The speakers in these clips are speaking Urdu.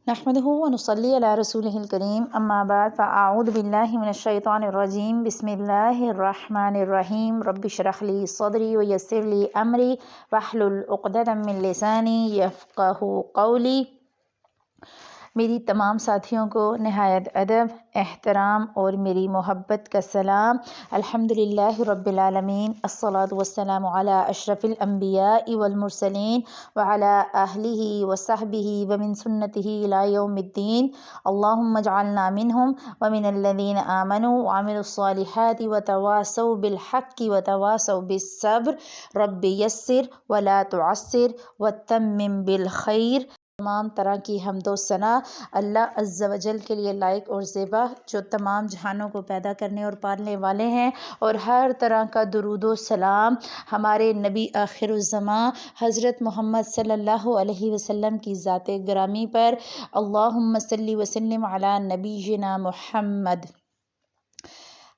نحمده ونصلي على رسوله الكريم اما بعد فاعوذ بالله من الشيطان الرجيم بسم الله الرحمن الرحيم رب اشرح لي صدري ويسر لي امري واحلل عقدة من لساني يفقهوا قولي۔ میری تمام ساتھیوں کو نہایت ادب، احترام اور میری محبت کا سلام۔ الحمدللہ رب العالمین، الصلاۃ والسلام علی اشرف الانبیاء والمرسلین وعلی اہلہ وصحبہ ومن سنتہ الی یوم الدین۔ اللہم اجعلنا منہم ومن الذین آمنوا وعملوا الصالحات وتواصوا بالحق وتواصوا بالصبر رب یسر ولا تعسر وتمم بالخیر۔ تمام طرح کی حمد و ثنا اللہ عز و جل کے لیے لائق اور زیبا، جو تمام جہانوں کو پیدا کرنے اور پالنے والے ہیں، اور ہر طرح کا درود و سلام ہمارے نبی آخر الزماں حضرت محمد صلی اللہ علیہ وسلم کی ذات گرامی پر۔ اللہم صلی وسلم علی نبینا محمد۔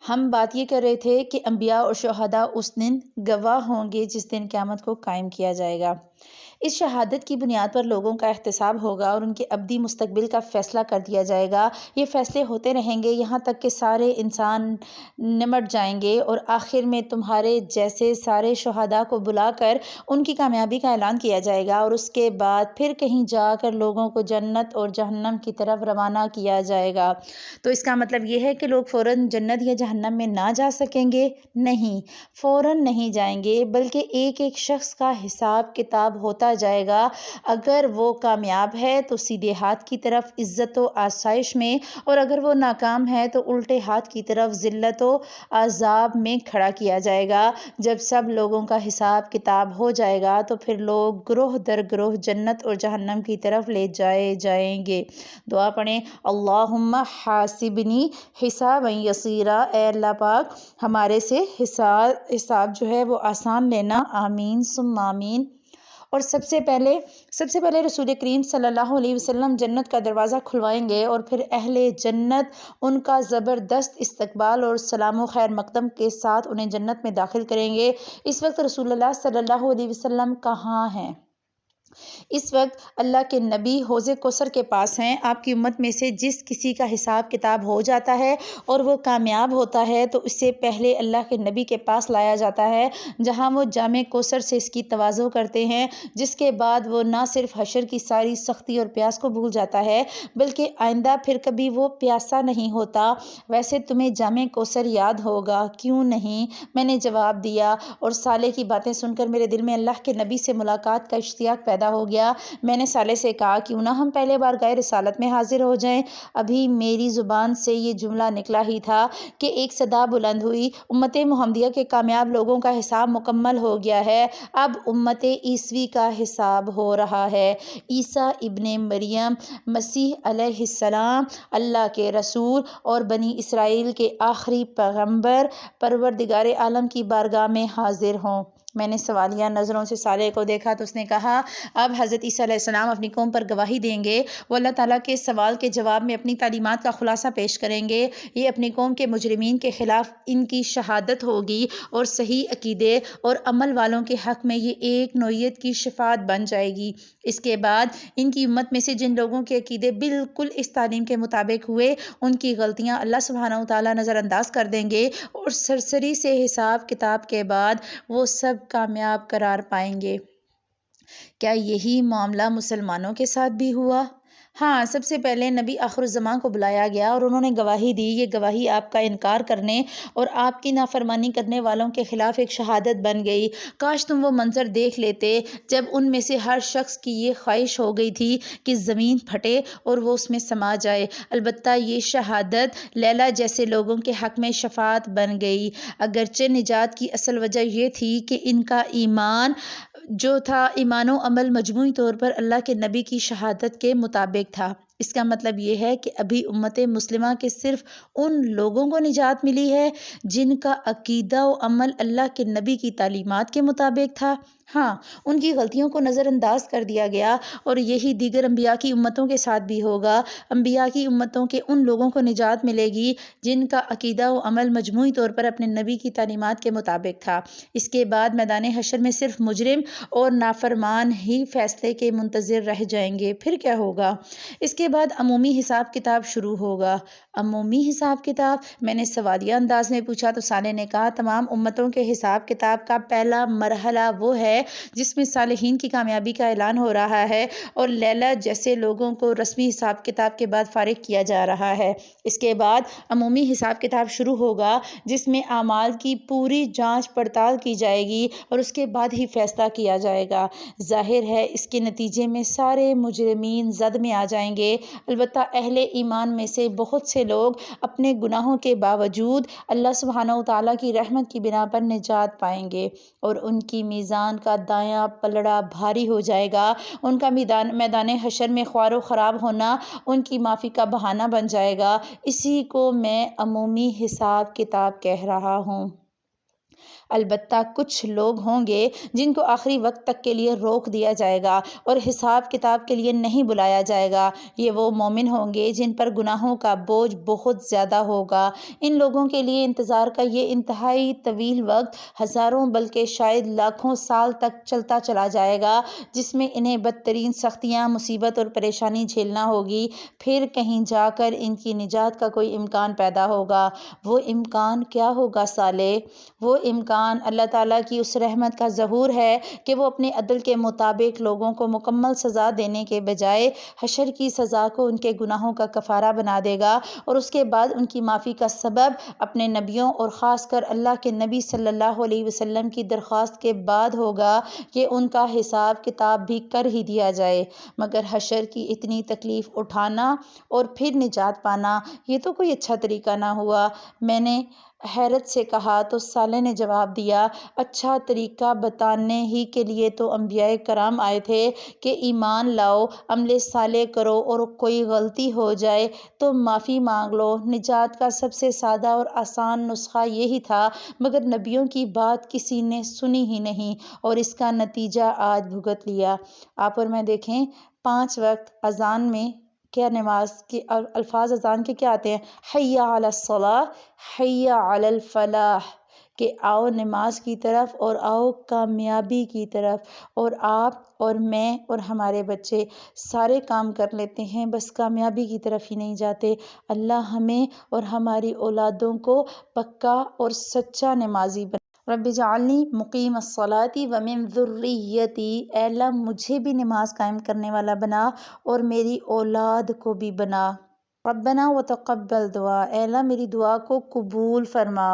ہم بات یہ کر رہے تھے کہ انبیاء اور شہداء اس دن گواہ ہوں گے جس دن قیامت کو قائم کیا جائے گا۔ اس شہادت کی بنیاد پر لوگوں کا احتساب ہوگا اور ان کے ابدی مستقبل کا فیصلہ کر دیا جائے گا۔ یہ فیصلے ہوتے رہیں گے یہاں تک کہ سارے انسان نمٹ جائیں گے، اور آخر میں تمہارے جیسے سارے شہداء کو بلا کر ان کی کامیابی کا اعلان کیا جائے گا، اور اس کے بعد پھر کہیں جا کر لوگوں کو جنت اور جہنم کی طرف روانہ کیا جائے گا۔ تو اس کا مطلب یہ ہے کہ لوگ فوراً جنت یا جہنم میں نہ جا سکیں گے؟ نہیں، فوراً نہیں جائیں گے، بلکہ ایک ایک شخص کا حساب کتاب ہوتا جائے گا۔ اگر وہ کامیاب ہے تو سیدھے ہاتھ کی طرف عزت و آسائش میں، اور اگر وہ ناکام ہے تو الٹے ہاتھ کی طرف ذلت و عذاب میں کھڑا کیا جائے گا۔ جب سب لوگوں کا حساب کتاب ہو جائے گا تو پھر لوگ گروہ در گروہ جنت اور جہنم کی طرف لے جائے جائیں گے۔ دعا پڑھیں، اللہم حاسبنی حسابا یسیرا، اے اللہ پاک ہمارے سے حساب جو ہے وہ آسان لینا، آمین ثم آمین۔ اور سب سے پہلے رسول کریم صلی اللہ علیہ وسلم جنت کا دروازہ کھلوائیں گے، اور پھر اہل جنت ان کا زبردست استقبال اور سلام و خیر مقدم کے ساتھ انہیں جنت میں داخل کریں گے۔ اس وقت رسول اللہ صلی اللہ علیہ وسلم کہاں ہیں؟ اس وقت اللہ کے نبی حوض کوثر کے پاس ہیں۔ آپ کی امت میں سے جس کسی کا حساب کتاب ہو جاتا ہے اور وہ کامیاب ہوتا ہے تو اس سے پہلے اللہ کے نبی کے پاس لایا جاتا ہے، جہاں وہ جام کوثر سے اس کی تواضع کرتے ہیں، جس کے بعد وہ نہ صرف حشر کی ساری سختی اور پیاس کو بھول جاتا ہے بلکہ آئندہ پھر کبھی وہ پیاسا نہیں ہوتا۔ ویسے تمہیں جام کوثر یاد ہوگا، کیوں نہیں؟ میں نے جواب دیا، اور صالح کی باتیں سن کر میرے دل میں اللہ کے نبی سے ملاقات کا اشتیاق پیدا ہو گیا۔ میں نے صالح سے کہا، کیوں نہ ہم پہلے بار گائے رسالت میں حاضر ہو جائیں؟ ابھی میری زبان سے یہ جملہ نکلا ہی تھا کہ ایک صدا بلند ہوئی، امت محمدیہ کے کامیاب لوگوں کا حساب مکمل ہو گیا ہے، اب امت عیسوی کا حساب ہو رہا ہے۔ عیسیٰ ابن مریم مسیح علیہ السلام اللہ کے رسول اور بنی اسرائیل کے آخری پیغمبر پروردگار عالم کی بارگاہ میں حاضر ہوں۔ میں نے سوالیہ نظروں سے صالح کو دیکھا تو اس نے کہا، اب حضرت عیسیٰ علیہ السلام اپنی قوم پر گواہی دیں گے، وہ اللہ تعالیٰ کے سوال کے جواب میں اپنی تعلیمات کا خلاصہ پیش کریں گے، یہ اپنی قوم کے مجرمین کے خلاف ان کی شہادت ہوگی، اور صحیح عقیدے اور عمل والوں کے حق میں یہ ایک نوعیت کی شفاعت بن جائے گی۔ اس کے بعد ان کی امت میں سے جن لوگوں کے عقیدے بالکل اس تعلیم کے مطابق ہوئے، ان کی غلطیاں اللہ سبحانہ وتعالیٰ نظر انداز کر دیں گے، اور سرسری سے حساب کتاب کے بعد وہ سب کامیاب قرار پائیں گے۔ کیا یہی معاملہ مسلمانوں کے ساتھ بھی ہوا؟ ہاں، سب سے پہلے نبی آخر الزمان کو بلایا گیا اور انہوں نے گواہی دی۔ یہ گواہی آپ کا انکار کرنے اور آپ کی نافرمانی کرنے والوں کے خلاف ایک شہادت بن گئی۔ کاش تم وہ منظر دیکھ لیتے جب ان میں سے ہر شخص کی یہ خواہش ہو گئی تھی کہ زمین پھٹے اور وہ اس میں سما جائے۔ البتہ یہ شہادت لیلا جیسے لوگوں کے حق میں شفاعت بن گئی، اگرچہ نجات کی اصل وجہ یہ تھی کہ ان کا ایمان جو تھا ایمان و عمل مجموعی طور پر اللہ کے نبی کی شہادت کے مطابق تھا۔ اس کا مطلب یہ ہے کہ ابھی امت مسلمہ کے صرف ان لوگوں کو نجات ملی ہے جن کا عقیدہ و عمل اللہ کے نبی کی تعلیمات کے مطابق تھا۔ ہاں، ان کی غلطیوں کو نظر انداز کر دیا گیا، اور یہی دیگر انبیاء کی امتوں کے ساتھ بھی ہوگا۔ انبیاء کی امتوں کے ان لوگوں کو نجات ملے گی جن کا عقیدہ و عمل مجموعی طور پر اپنے نبی کی تعلیمات کے مطابق تھا۔ اس کے بعد میدان حشر میں صرف مجرم اور نافرمان ہی فیصلے کے منتظر رہ جائیں گے۔ پھر کیا ہوگا؟ اس کے کے بعد عمومی حساب کتاب شروع ہوگا۔ عمومی حساب کتاب، میں نے سوالیہ انداز میں پوچھا تو صالح نے کہا تمام امتوں کے حساب کتاب کا پہلا مرحلہ وہ ہے جس میں صالحین کی کامیابی کا اعلان ہو رہا ہے اور لیلہ جیسے لوگوں کو رسمی حساب کتاب کے بعد فارغ کیا جا رہا ہے۔ اس کے بعد عمومی حساب کتاب شروع ہوگا جس میں اعمال کی پوری جانچ پڑتال کی جائے گی اور اس کے بعد ہی فیصلہ کیا جائے گا۔ ظاہر ہے اس کے نتیجے میں سارے مجرمین زد میں آ جائیں گے، البتہ اہل ایمان میں سے بہت سے لوگ اپنے گناہوں کے باوجود اللہ سبحانہ وتعالیٰ کی رحمت کی بنا پر نجات پائیں گے اور ان کی میزان کا دایاں پلڑا بھاری ہو جائے گا۔ ان کا میدان حشر میں خوار و خراب ہونا ان کی معافی کا بہانہ بن جائے گا۔ اسی کو میں عمومی حساب کتاب کہہ رہا ہوں۔ البتہ کچھ لوگ ہوں گے جن کو آخری وقت تک کے لیے روک دیا جائے گا اور حساب کتاب کے لیے نہیں بلایا جائے گا۔ یہ وہ مومن ہوں گے جن پر گناہوں کا بوجھ بہت زیادہ ہوگا۔ ان لوگوں کے لیے انتظار کا یہ انتہائی طویل وقت ہزاروں بلکہ شاید لاکھوں سال تک چلتا چلا جائے گا، جس میں انہیں بدترین سختیاں، مصیبت اور پریشانی جھیلنا ہوگی۔ پھر کہیں جا کر ان کی نجات کا کوئی امکان پیدا ہوگا۔ وہ امکان کیا ہوگا صالح؟ وہ امکان اللہ تعالیٰ کی اس رحمت کا ظہور ہے کہ وہ اپنے عدل کے مطابق لوگوں کو مکمل سزا دینے کے بجائے حشر کی سزا کو ان کے گناہوں کا کفارہ بنا دے گا اور اس کے بعد ان کی معافی کا سبب اپنے نبیوں اور خاص کر اللہ کے نبی صلی اللہ علیہ وسلم کی درخواست کے بعد ہوگا کہ ان کا حساب کتاب بھی کر ہی دیا جائے۔ مگر حشر کی اتنی تکلیف اٹھانا اور پھر نجات پانا، یہ تو کوئی اچھا طریقہ نہ ہوا۔ میں نے حیرت سے کہا تو صالح نے جواب دیا اچھا طریقہ بتانے ہی کے لیے تو انبیاء کرام آئے تھے کہ ایمان لاؤ، عمل صالح کرو اور کوئی غلطی ہو جائے تو معافی مانگ لو۔ نجات کا سب سے سادہ اور آسان نسخہ یہی تھا، مگر نبیوں کی بات کسی نے سنی ہی نہیں اور اس کا نتیجہ آج بھگت لیا۔ آپ اور میں دیکھیں 5 وقت اذان میں کیا نماز کے الفاظ اذان کے کیا آتے ہیں؟ حی علی الصلاۃ، حی علی الفلاح، کہ آؤ نماز کی طرف اور آؤ کامیابی کی طرف۔ اور آپ اور میں اور ہمارے بچے سارے کام کر لیتے ہیں، بس کامیابی کی طرف ہی نہیں جاتے۔ اللہ ہمیں اور ہماری اولادوں کو پکا اور سچا نمازی بنا۔ رب اجعلنی مقیم الصلاۃ ومن ذریتی، اے اللہ مجھے بھی نماز قائم کرنے والا بنا اور میری اولاد کو بھی بنا۔ ربنا وتقبل دعا، اے اللہ میری دعا کو قبول فرما۔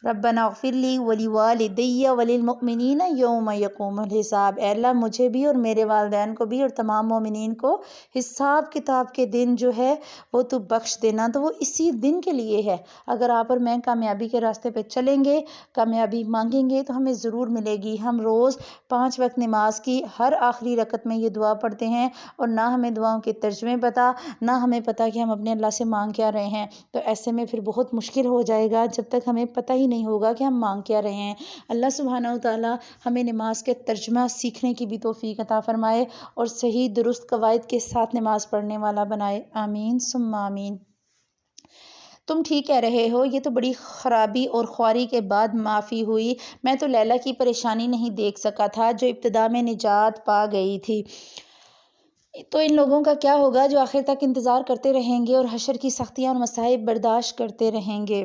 ربنا اغفر لی ولوالدی وللمؤمنین یوم یقوم الحساب، اے اللہ مجھے بھی اور میرے والدین کو بھی اور تمام مومنین کو حساب کتاب کے دن جو ہے وہ تو بخش دینا۔ تو وہ اسی دن کے لیے ہے۔ اگر آپ اور میں کامیابی کے راستے پہ چلیں گے، کامیابی مانگیں گے تو ہمیں ضرور ملے گی۔ ہم روز 5 وقت نماز کی ہر آخری رکعت میں یہ دعا پڑھتے ہیں اور نہ ہمیں دعاؤں کے ترجمے پتہ، نہ ہمیں پتہ کہ ہم اپنے اللہ سے مانگ کیا رہے ہیں۔ تو ایسے میں پھر بہت مشکل ہو جائے گا جب تک ہمیں پتہ ہی نہیں ہوگا کہ ہم مانگ کیا رہے ہیں۔ اللہ سبحانہ وتعالی ہمیں نماز کے ترجمہ سیکھنے کی بھی توفیق عطا فرمائے اور صحیح درست قواعد کے ساتھ نماز پڑھنے والا بنائے، آمین ثم آمین۔ تم ٹھیک کہہ رہے ہو، یہ تو بڑی خرابی اور خواری کے بعد معافی ہوئی۔ میں تو لیلہ کی پریشانی نہیں دیکھ سکا تھا جو ابتدا میں نجات پا گئی تھی۔ تو ان لوگوں کا کیا ہوگا جو آخر تک انتظار کرتے رہیں گے اور حشر کی سختیاں اور مصائب برداشت کرتے رہیں گے۔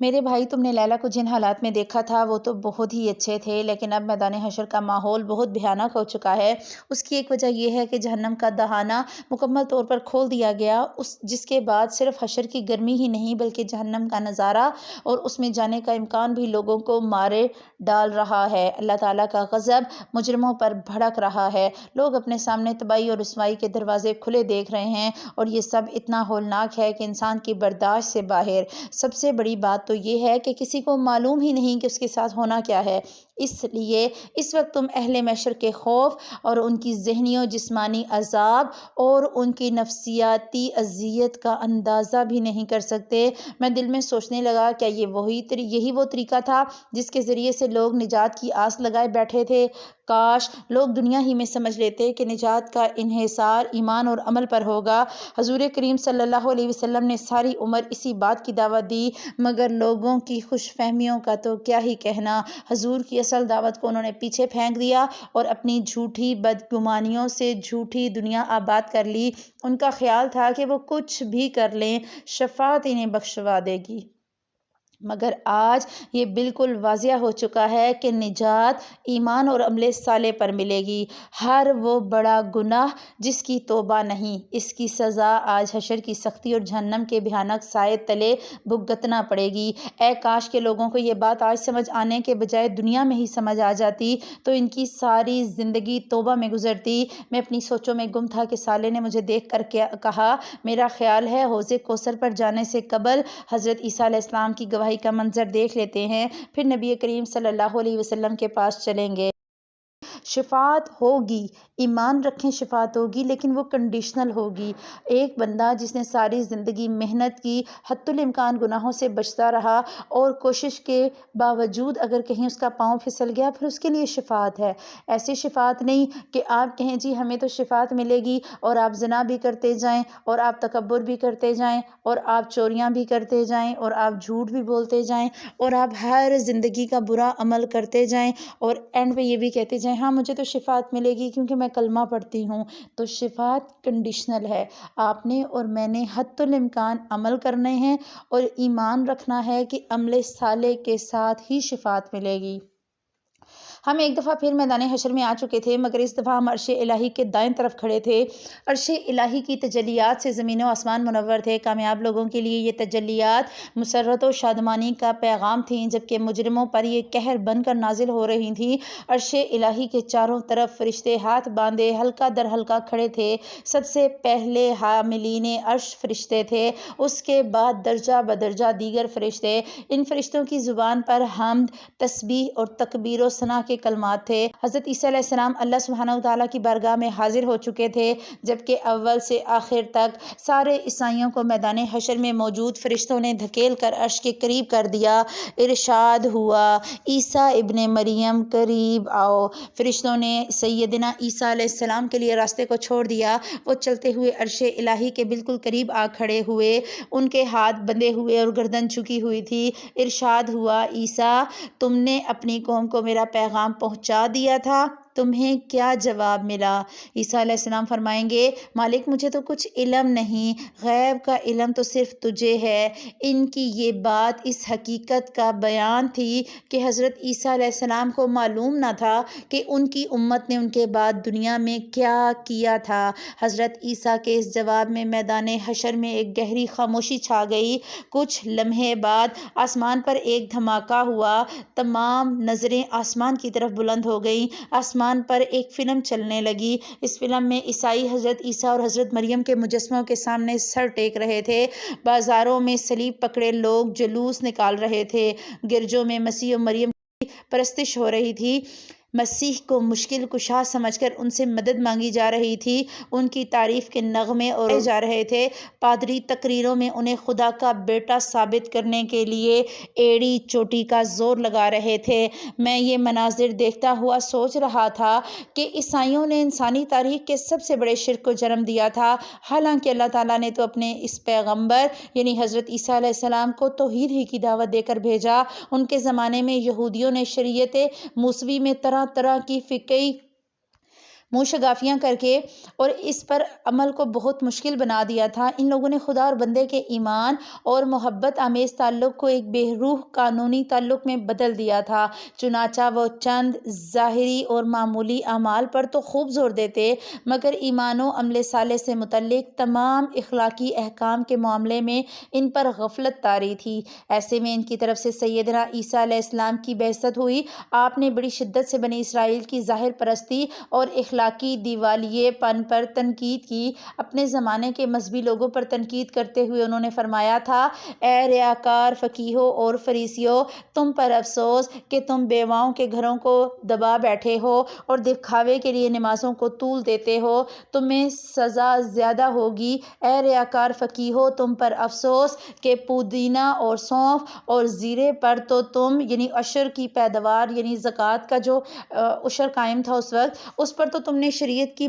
میرے بھائی، تم نے لیلہ کو جن حالات میں دیکھا تھا وہ تو بہت ہی اچھے تھے، لیکن اب میدان حشر کا ماحول بہت بھیانک ہو چکا ہے۔ اس کی ایک وجہ یہ ہے کہ جہنم کا دہانہ مکمل طور پر کھول دیا گیا، جس کے بعد صرف حشر کی گرمی ہی نہیں بلکہ جہنم کا نظارہ اور اس میں جانے کا امکان بھی لوگوں کو مارے ڈال رہا ہے۔ اللہ تعالیٰ کا غضب مجرموں پر بھڑک رہا ہے۔ لوگ اپنے سامنے تباہی اور رسوائی کے دروازے کھلے دیکھ رہے ہیں اور یہ سب اتنا ہولناک ہے کہ انسان کی برداشت سے باہر۔ سب سے بڑی بات تو یہ ہے کہ کسی کو معلوم ہی نہیں کہ اس کے ساتھ ہونا کیا ہے۔ اس لیے اس وقت تم اہل محشر کے خوف اور ان کی ذہنی و جسمانی عذاب اور ان کی نفسیاتی اذیت کا اندازہ بھی نہیں کر سکتے۔ میں دل میں سوچنے لگا کیا یہی وہ طریقہ تھا جس کے ذریعے سے لوگ نجات کی آس لگائے بیٹھے تھے؟ کاش لوگ دنیا ہی میں سمجھ لیتے کہ نجات کا انحصار ایمان اور عمل پر ہوگا۔ حضور کریم صلی اللہ علیہ وسلم نے ساری عمر اسی بات کی دعوت دی، مگر لوگوں کی خوش فہمیوں کا تو کیا ہی کہنا۔ حضور کی اصل دعوت کو انہوں نے پیچھے پھینک دیا اور اپنی جھوٹی بدگمانیوں سے جھوٹی دنیا آباد کر لی۔ ان کا خیال تھا کہ وہ کچھ بھی کر لیں شفاعت انہیں بخشوا دے گی، مگر آج یہ بالکل واضح ہو چکا ہے کہ نجات ایمان اور عمل صالح پر ملے گی۔ ہر وہ بڑا گناہ جس کی توبہ نہیں، اس کی سزا آج حشر کی سختی اور جہنم کے بھیانک سائے تلے بھگتنا پڑے گی۔ اے کاش کے لوگوں کو یہ بات آج سمجھ آنے کے بجائے دنیا میں ہی سمجھ آ جاتی تو ان کی ساری زندگی توبہ میں گزرتی۔ میں اپنی سوچوں میں گم تھا کہ صالح نے مجھے دیکھ کر کہا، میرا خیال ہے حوض کوثر پر جانے سے قبل حضرت عیسیٰ علیہ السلام کی گواہی کا منظر دیکھ لیتے ہیں، پھر نبی کریم صلی اللہ علیہ وسلم کے پاس چلیں گے۔ شفاعت ہوگی، ایمان رکھیں شفاعت ہوگی، لیکن وہ کنڈیشنل ہوگی۔ ایک بندہ جس نے ساری زندگی محنت کی، حتی الامکان گناہوں سے بچتا رہا اور کوشش کے باوجود اگر کہیں اس کا پاؤں پھسل گیا پھر اس کے لیے شفاعت ہے۔ ایسی شفاعت نہیں کہ آپ کہیں جی ہمیں تو شفاعت ملے گی اور آپ زنا بھی کرتے جائیں اور آپ تکبر بھی کرتے جائیں اور آپ چوریاں بھی کرتے جائیں اور آپ جھوٹ بھی بولتے جائیں اور آپ ہر زندگی کا برا عمل کرتے جائیں اور اینڈ پہ یہ بھی کہتے جائیں ہاں مجھے تو شفاعت ملے گی کیونکہ میں کلمہ پڑھتی ہوں۔ تو شفاعت کنڈیشنل ہے، آپ نے اور میں نے حتی الامکان عمل کرنے ہیں اور ایمان رکھنا ہے کہ عمل صالح کے ساتھ ہی شفاعت ملے گی۔ ہم ایک دفعہ پھر میدان حشر میں آ چکے تھے، مگر اس دفعہ ہم عرش الہی کے دائیں طرف کھڑے تھے۔ عرش الہی کی تجلیات سے زمین و آسمان منور تھے۔ کامیاب لوگوں کے لیے یہ تجلیات مسرت و شادمانی کا پیغام تھیں، جبکہ مجرموں پر یہ قہر بن کر نازل ہو رہی تھیں۔ عرش الہی کے چاروں طرف فرشتے ہاتھ باندھے حلقہ در حلقہ کھڑے تھے۔ سب سے پہلے حاملین عرش فرشتے تھے، اس کے بعد درجہ بدرجہ دیگر فرشتے۔ ان فرشتوں کی زبان پر حمد، تسبیح اور تکبیر و ثنا کے کلمات تھے۔ حضرت عیسیٰ علیہ السلام اللہ سبحانہ وتعالیٰ کی بارگاہ میں حاضر ہو چکے تھے، جبکہ اول سے آخر تک سارے عیسائیوں کو میدان حشر میں موجود فرشتوں نے دھکیل کر عرش کے قریب کر دیا۔ ارشاد ہوا، عیسیٰ ابن مریم قریب آؤ۔ فرشتوں نے سیدنا عیسیٰ علیہ السلام کے لیے راستے کو چھوڑ دیا۔ وہ چلتے ہوئے عرش الہی کے بالکل قریب آ کھڑے ہوئے، ان کے ہاتھ بندھے ہوئے اور گردن جھکی ہوئی تھی۔ ارشاد ہوا، عیسیٰ تم نے اپنی قوم کو میرا پیغام پہنچا دیا تھا، تمہیں کیا جواب ملا؟ عیسیٰ علیہ السلام فرمائیں گے، مالک مجھے تو کچھ علم نہیں، غیب کا علم تو صرف تجھے ہے۔ ان کی یہ بات اس حقیقت کا بیان تھی کہ حضرت عیسیٰ علیہ السلام کو معلوم نہ تھا کہ ان کی امت نے ان کے بعد دنیا میں کیا کیا تھا۔ حضرت عیسیٰ کے اس جواب میں میدان حشر میں ایک گہری خاموشی چھا گئی۔ کچھ لمحے بعد آسمان پر ایک دھماکہ ہوا، تمام نظریں آسمان کی طرف بلند ہو گئیں۔ آسمان پر ایک فلم چلنے لگی۔ اس فلم میں عیسائی حضرت عیسیٰ اور حضرت مریم کے مجسموں کے سامنے سر ٹیک رہے تھے۔ بازاروں میں صلیب پکڑے لوگ جلوس نکال رہے تھے۔ گرجوں میں مسیح اور مریم کی پرستش ہو رہی تھی۔ مسیح کو مشکل کشا سمجھ کر ان سے مدد مانگی جا رہی تھی۔ ان کی تعریف کے نغمے اڑائے جا رہے تھے۔ پادری تقریروں میں انہیں خدا کا بیٹا ثابت کرنے کے لیے ایڑی چوٹی کا زور لگا رہے تھے۔ میں یہ مناظر دیکھتا ہوا سوچ رہا تھا کہ عیسائیوں نے انسانی تاریخ کے سب سے بڑے شرک کو جنم دیا تھا، حالانکہ اللہ تعالیٰ نے تو اپنے اس پیغمبر یعنی حضرت عیسیٰ علیہ السلام کو توحید ہی کی دعوت دے کر بھیجا۔ ان کے زمانے میں یہودیوں نے شریعت موسوی میں طرح طرح کی فقہی منہ شگافیاں کر کے اور اس پر عمل کو بہت مشکل بنا دیا تھا۔ ان لوگوں نے خدا اور بندے کے ایمان اور محبت آمیز تعلق کو ایک بے روح قانونی تعلق میں بدل دیا تھا۔ چنانچہ وہ چند ظاہری اور معمولی اعمال پر تو خوب زور دیتے، مگر ایمان و عمل صالح سے متعلق تمام اخلاقی احکام کے معاملے میں ان پر غفلت طاری تھی۔ ایسے میں ان کی طرف سے سیدنا عیسیٰ علیہ السلام کی بعثت ہوئی۔ آپ نے بڑی شدت سے بنی اسرائیل کی ظاہر پرستی اور اخلاقی دیوالیے پن پر تنقید کی۔ اپنے زمانے کے مذہبی لوگوں پر تنقید کرتے ہوئے انہوں نے فرمایا تھا، اے ریاکار فقیہوں اور فریسیوں، تم پر افسوس کہ تم بیواؤں کے گھروں کو دبا بیٹھے ہو اور دکھاوے کے لیے نمازوں کو طول دیتے ہو، تمہیں سزا زیادہ ہوگی۔ اے ریاکار فقیہوں، تم پر افسوس کہ پودینہ اور سونف اور زیرے پر تو تم یعنی عشر کی پیداوار یعنی زکوٰۃ کا جو عشر قائم تھا اس وقت، اس پر تو تم نے شریعت کی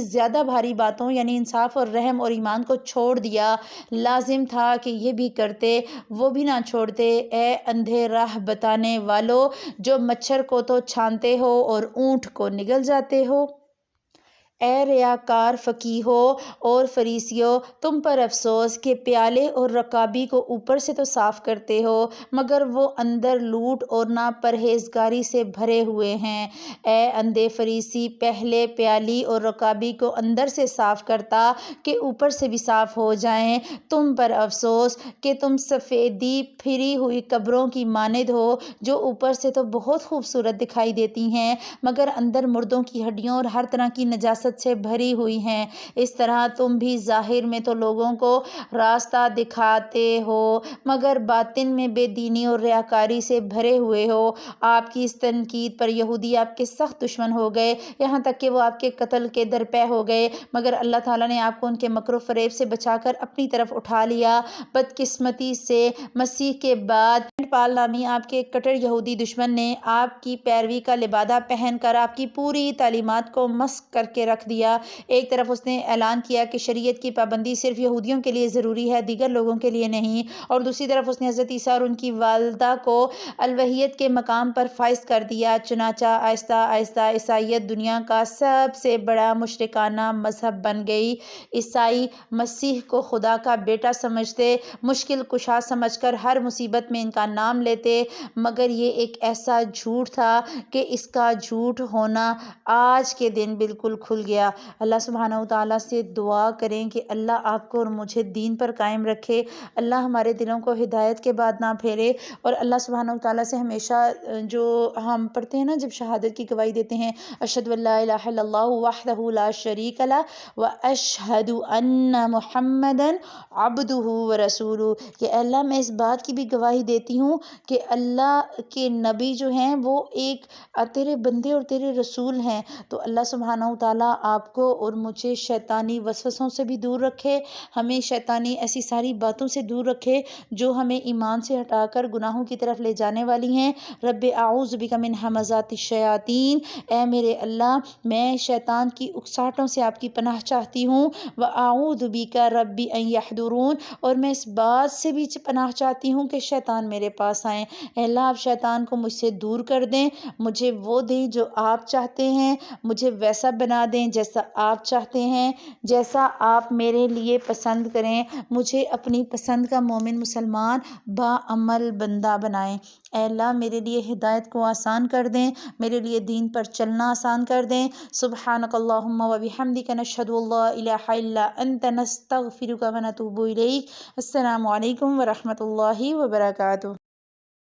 زیادہ بھاری باتوں یعنی انصاف اور رحم اور ایمان کو چھوڑ دیا، لازم تھا کہ یہ بھی کرتے، وہ بھی نہ چھوڑتے۔ اے اندھے راہ بتانے والو، جو مچھر کو تو چھانتے ہو اور اونٹ کو نگل جاتے ہو۔ اے ریاکار فقیہو اور فریسیو، تم پر افسوس کہ پیالے اور رکابی کو اوپر سے تو صاف کرتے ہو مگر وہ اندر لوٹ اور ناپرہیزگاری سے بھرے ہوئے ہیں۔ اے اندھے فریسی، پہلے پیالی اور رکابی کو اندر سے صاف کرتا کہ اوپر سے بھی صاف ہو جائیں۔ تم پر افسوس کہ تم سفیدی پھری ہوئی قبروں کی مانند ہو جو اوپر سے تو بہت خوبصورت دکھائی دیتی ہیں مگر اندر مردوں کی ہڈیوں اور ہر طرح کی نجاست سے بھری ہوئی ہیں۔ اس طرح تم بھی ظاہر میں تو لوگوں کو راستہ دکھاتے ہو مگر باطن میں بے دینی اور ریاکاری سے بھرے ہوئے ہو۔ آپ کی اس تنقید پر یہودی آپ کے سخت دشمن ہو گئے، یہاں تک کہ وہ آپ کے قتل کے درپے ہو گئے، مگر اللہ تعالیٰ نے آپ کو ان کے مکر و فریب سے بچا کر اپنی طرف اٹھا لیا۔ بدقسمتی سے مسیح کے بعد پال نامی آپ کے کٹر یہودی دشمن نے آپ کی پیروی کا لبادہ پہن کر آپ کی پوری تعلیمات کو مسخ کر کے رکھ دیا۔ ایک طرف اس نے اعلان کیا کہ شریعت کی پابندی صرف یہودیوں کے لیے ضروری ہے، دیگر لوگوں کے لیے نہیں، اور دوسری طرف اس نے حضرت عیسیٰ اور ان کی والدہ کو الوہیت کے مقام پر فائز کر دیا۔ چنانچہ آہستہ آہستہ عیسائیت دنیا کا سب سے بڑا مشرکانہ مذہب بن گئی۔ عیسائی مسیح کو خدا کا بیٹا سمجھتے، مشکل کشا سمجھ کر ہر مصیبت میں ان کا نام لیتے، مگر یہ ایک ایسا جھوٹ تھا کہ اس کا جھوٹ ہونا آج کے دن بالکل کھل گیا۔ اللہ سبحانہ وتعالیٰ سے دعا کریں کہ اللہ آپ کو اور مجھے دین پر قائم رکھے، اللہ ہمارے دلوں کو ہدایت کے بعد نہ پھیرے، اور اللہ سبحانہ وتعالیٰ سے ہمیشہ جو ہم پڑھتے ہیں نا جب شہادت کی گواہی دیتے ہیں، اشہد ان لا الہ الا اللہ وحدہ لا شریک لہ واشہد ان محمدا عبدہ ورسولہ، کہ اے اللہ میں اس بات کی بھی گواہی دیتی ہوں کہ اللہ کے نبی جو ہیں وہ ایک تیرے بندے اور تیرے رسول ہیں۔ تو اللہ سبحانہ وتعالیٰ آپ کو اور مجھے شیطانی وسوسوں سے بھی دور رکھے، ہمیں شیطانی ایسی ساری باتوں سے دور رکھے جو ہمیں ایمان سے ہٹا کر گناہوں کی طرف لے جانے والی ہیں۔ رب اعوذ بک من ہمزات الشیاطین، اے میرے اللہ میں شیطان کی اکساہٹوں سے آپ کی پناہ چاہتی ہوں۔ واعوذ بک رب ان یحضرون، اور میں اس بات سے بھی پناہ چاہتی ہوں کہ شیطان میرے پاس آئیں۔ اے اللہ آپ شیطان کو مجھ سے دور کر دیں، مجھے وہ دیں جو آپ چاہتے ہیں، مجھے ویسا بنا دیں جیسا آپ چاہتے ہیں، جیسا آپ میرے لیے پسند کریں، مجھے اپنی پسند کا مومن مسلمان با عمل بندہ بنائیں۔ اے اللہ میرے لیے ہدایت کو آسان کر دیں، میرے لیے دین پر چلنا آسان کر دیں۔ سبحانک اللہم و بحمدک، نشہد ان لا الہ الا انت، نستغفرک و نتوب الیک۔ السلام علیکم ورحمۃ اللہ وبرکاتہ۔